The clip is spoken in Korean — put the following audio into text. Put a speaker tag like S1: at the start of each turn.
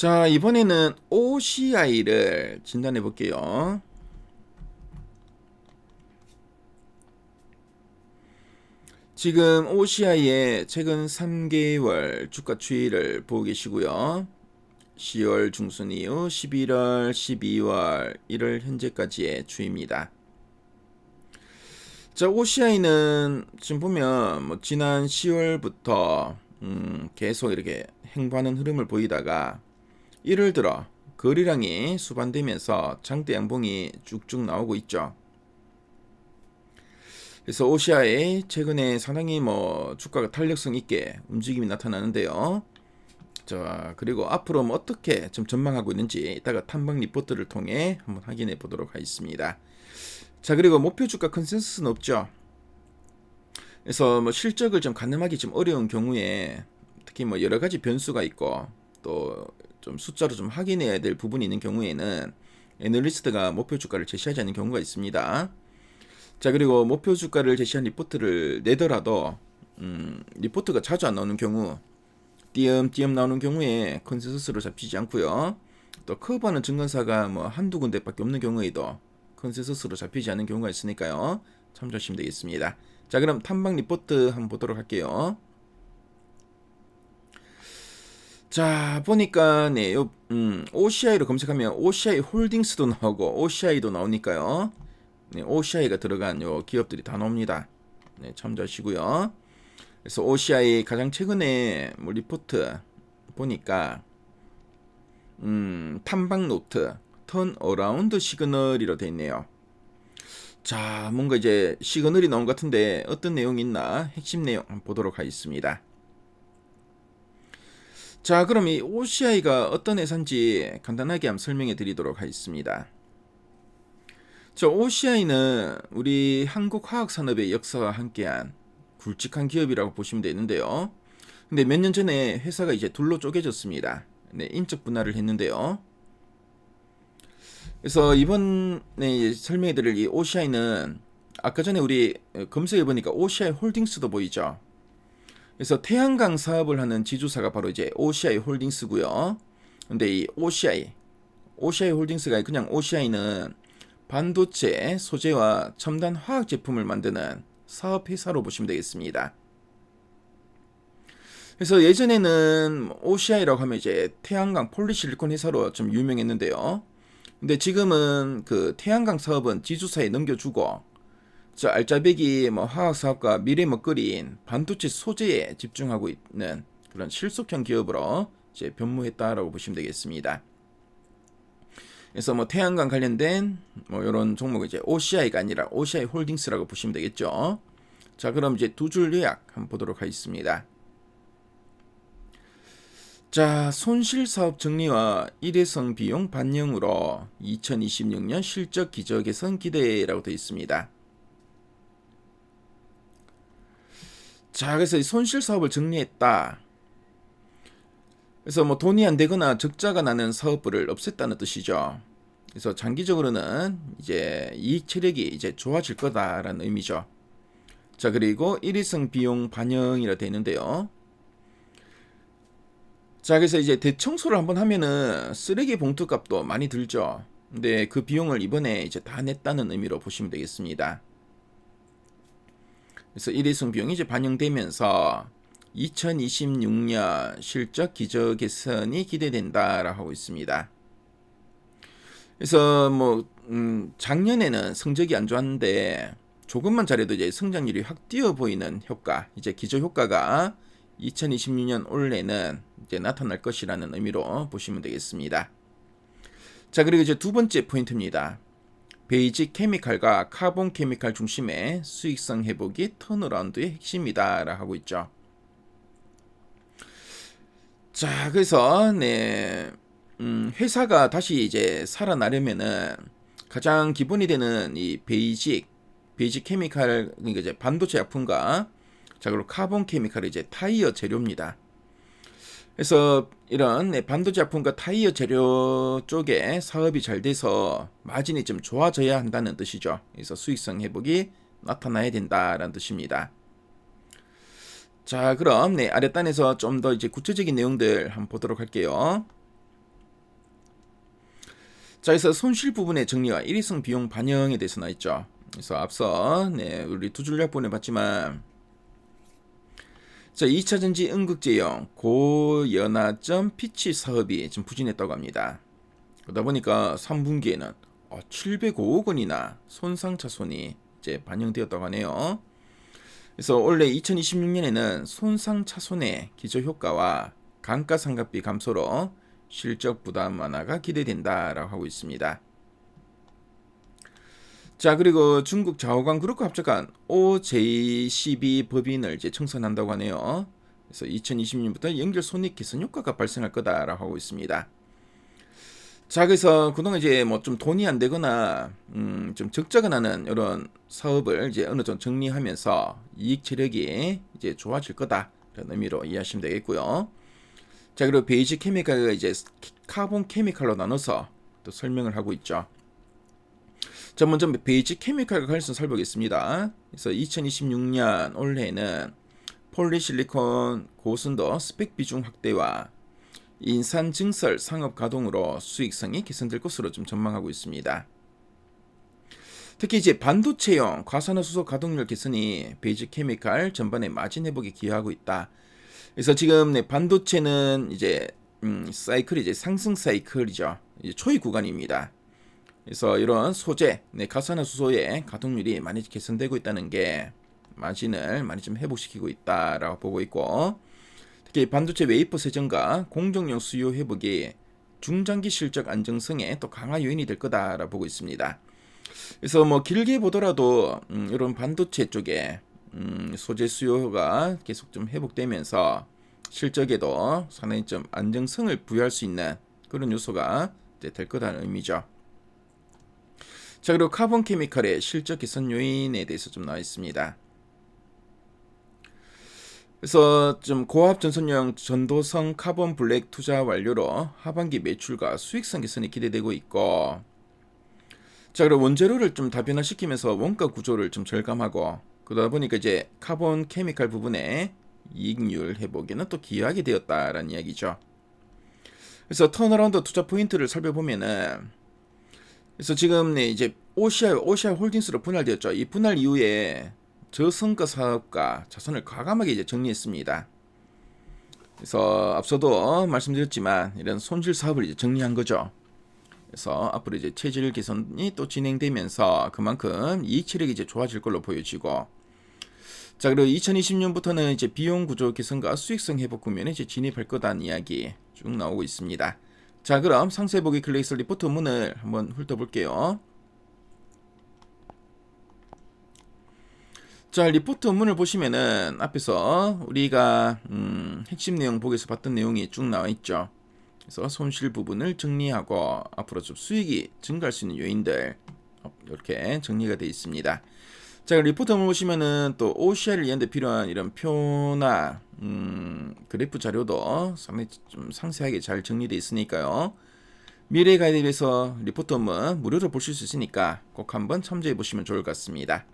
S1: 자, 이번에는 OCI를 진단해 볼게요. 지금 OCI의 최근 3개월 주가 추이를 보고 계시고요. 10월 중순 이후 11월, 12월, 1월 현재까지의 추이입니다. 자, OCI는 지금 보면 뭐 지난 10월부터 계속 이렇게 행보하는 흐름을 보이다가 1월 들어 거래량이 수반되면서 장대 양봉이 쭉쭉 나오고 있죠. 그래서 OCI 최근에 상당히 뭐 주가가 탄력성 있게 움직임이 나타나는데요. 자, 그리고 앞으로 뭐 어떻게 좀 전망하고 있는지 이따가 탐방 리포트를 통해 한번 확인해 보도록 하겠습니다. 자, 그리고 목표 주가 컨센서스는 없죠. 그래서 뭐 실적을 좀 가늠하기 좀 어려운 경우에 특히 뭐 여러 가지 변수가 있고 또 좀 숫자로 좀 확인해야 될 부분이 있는 경우에는 애널리스트가 목표 주가를 제시하지 않는 경우가 있습니다. 자, 그리고 목표 주가를 제시한 리포트를 내더라도 리포트가 자주 안 나오는 경우, 띄엄띄엄 나오는 경우에 컨센서스로 잡히지 않고요. 또 커버하는 증권사가 뭐 한두 군데밖에 없는 경우에도 컨센서스로 잡히지 않는 경우가 있으니까요. 참조하시면 되겠습니다. 자, 그럼 탐방 리포트 한번 보도록 할게요. 자, 보니까 네, OCI로 검색하면 OCI 홀딩스도 나오고 OCI도 나오니까요. 네, OCI가 들어간 요 기업들이 다 나옵니다. 네, 참조하시고요. 그래서 OCI 가장 최근에 뭐 리포트 보니까 탐방 노트 턴 어라운드 시그널이라 돼 있네요. 자, 뭔가 이제 시그널이 나온 것 같은데 어떤 내용이 있나 핵심 내용 한번 보도록 하겠습니다. 자, 그럼 이 OCI가 어떤 회사인지 간단하게 한번 설명해 드리도록 하겠습니다. 저 OCI는 우리 한국 화학 산업의 역사와 함께한 굵직한 기업이라고 보시면 되는데요. 근데 몇 년 전에 회사가 이제 둘로 쪼개졌습니다. 네, 인적 분할을 했는데요. 그래서 이번에 설명해 드릴 이 OCI는 아까 전에 우리 검색해 보니까 OCI 홀딩스도 보이죠. 그래서 태양광 사업을 하는 지주사가 바로 이제 OCI 홀딩스고요. 근데 이 OCI 홀딩스가 그냥 OCI는 반도체 소재와 첨단 화학 제품을 만드는 사업 회사로 보시면 되겠습니다. 그래서 예전에는 OCI라고 하면 이제 태양광 폴리실리콘 회사로 좀 유명했는데요. 근데 지금은 그 태양광 사업은 지주사에 넘겨주고 저 알짜배기 뭐 화학 사업과 미래 먹거리인 반도체 소재에 집중하고 있는 그런 실속형 기업으로 이제 변모했다라고 보시면 되겠습니다. 그래서 뭐 태양광 관련된 뭐 이런 종목은 이제 OCI가 아니라 OCI 홀딩스라고 보시면 되겠죠. 자, 그럼 이제 두 줄 요약 한번 보도록 하겠습니다. 자, 손실 사업 정리와 일회성 비용 반영으로 2026년 실적 기저 개선 기대라고 되어 있습니다. 자, 그래서 이 손실 사업을 정리했다. 그래서 뭐 돈이 안 되거나 적자가 나는 사업부를 없앴다는 뜻이죠. 그래서 장기적으로는 이제 이익 체력이 이제 좋아질 거다라는 의미죠. 자, 그리고 일회성 비용 반영이라 되는데요. 자, 그래서 이제 대청소를 한번 하면은 쓰레기 봉투 값도 많이 들죠. 근데 그 비용을 이번에 이제 다 냈다는 의미로 보시면 되겠습니다. 그래서 일회성 비용이 이제 반영되면서 2026년 실적 기저 개선이 기대된다라고 하고 있습니다. 그래서 뭐 작년에는 성적이 안 좋았는데 조금만 잘해도 이제 성장률이 확 뛰어 보이는 효과, 이제 기저 효과가 2026년 올해는 이제 나타날 것이라는 의미로 보시면 되겠습니다. 자, 그리고 이제 두 번째 포인트입니다. 베이직 케미칼과 카본 케미칼 중심의 수익성 회복이 턴어라운드의 핵심이다라고 하고 있죠. 자, 그래서 네, 회사가 다시 이제 살아나려면은 가장 기본이 되는 이 베이직 케미칼, 그러니까 이제 반도체 약품과 자, 그리고 카본 케미칼이 이제 타이어 재료입니다. 그래서 이런 반도체 약품과 타이어 재료 쪽에 사업이 잘 돼서 마진이 좀 좋아져야 한다는 뜻이죠. 그래서 수익성 회복이 나타나야 된다라는 뜻입니다. 자, 그럼 아랫단에서 좀 더 이제 구체적인 내용들 한번 보도록 할게요. 자, 그래서 손실 부분의 정리와 일회성 비용 반영에 대해서 나와 있죠. 그래서 앞서 우리 두 줄 약본에 봤지만, 자, 2차전지 음극재용 고연화점 피치 사업이 지금 부진했다고 합니다. 그러다 보니까 3분기에는 705억 원이나 손상차손이 이제 반영되었다고 하네요. 그래서 원래 2026년에는 손상차손의 기저효과와 감가상각비 감소로 실적 부담 완화가 기대된다라고 하고 있습니다. 자, 그리고 중국 자오강 그룹과 합작한 OJCB 법인을 이제 청산한다고 하네요. 그래서 2020년부터 연결 손익 개선 효과가 발생할 거다라고 하고 있습니다. 자, 그래서 그동안 이제 뭐 좀 돈이 안 되거나 좀 적자가 나는 이런 사업을 이제 어느 정도 정리하면서 이익 체력이 이제 좋아질 거다라는 의미로 이해하시면 되겠고요. 자, 그리고 베이직 케미칼과 이제 카본 케미칼로 나눠서 또 설명을 하고 있죠. 자, 먼저 베이직 케미칼과 관련해서 살펴보겠습니다. 그래서 2026년 올해는 폴리실리콘 고순도 스펙 비중 확대와 인산 증설 상업 가동으로 수익성이 개선될 것으로 좀 전망하고 있습니다. 특히 이제 반도체용 과산화수소 가동률 개선이 베이직 케미칼 전반의 마진 회복에 기여하고 있다. 그래서 지금 반도체는 이제 사이클이 이제 상승 사이클이죠. 이제 초기 구간입니다. 그래서 이런 소재, 가산화수소의 가동률이 많이 개선되고 있다는 게 마진을 많이 좀 회복시키고 있다라고 보고 있고, 특히 반도체 웨이퍼 세정과 공정용 수요 회복이 중장기 실적 안정성에 또 강화 요인이 될 거다라고 보고 있습니다. 그래서 뭐 길게 보더라도 이런 반도체 쪽에 소재 수요가 계속 좀 회복되면서 실적에도 상당히 좀 안정성을 부여할 수 있는 그런 요소가 될 거다는 의미죠. 자, 그리고 카본 케미칼의 실적 개선 요인에 대해서 좀 나와 있습니다. 그래서 좀 고압 전선용 전도성 카본 블랙 투자 완료로 하반기 매출과 수익성 개선이 기대되고 있고, 자, 그리고 원재료를 좀 다변화시키면서 원가 구조를 좀 절감하고, 그러다 보니까 이제 카본 케미칼 부분에 이익률 회복에는 또 기여하게 되었다라는 이야기죠. 그래서 턴어라운드 투자 포인트를 살펴보면은, 그래서 지금 이제 OCI 홀딩스로 분할되었죠. 이 분할 이후에 저성과 사업과 자산을 과감하게 이제 정리했습니다. 그래서 앞서도 말씀드렸지만 이런 손실 사업을 이제 정리한 거죠. 그래서 앞으로 이제 체질 개선이 또 진행되면서 그만큼 이익 체력이 이제 좋아질 걸로 보여지고, 자, 그리고 2020년부터는 이제 비용 구조 개선과 수익성 회복 국면에 이제 진입할 거다는 이야기 쭉 나오고 있습니다. 자, 그럼 상세 보기 클레이스 리포트 문을 한번 훑어볼게요. 자, 리포트 문을 보시면은 앞에서 우리가 핵심 내용 보기에서 봤던 내용이 쭉 나와 있죠. 그래서 손실 부분을 정리하고 앞으로 좀 수익이 증가할 수 있는 요인들 이렇게 정리가 되어 있습니다. 자, 리포트를 보시면은 또 OCI를 이해하는 데 필요한 이런 표나 그래프 자료도 상당히 좀 상세하게 잘 정리되어 있으니까요. 미래 가이드에서 리포트 업무 무료로 보실 수 있으니까 꼭 한번 참조해 보시면 좋을 것 같습니다.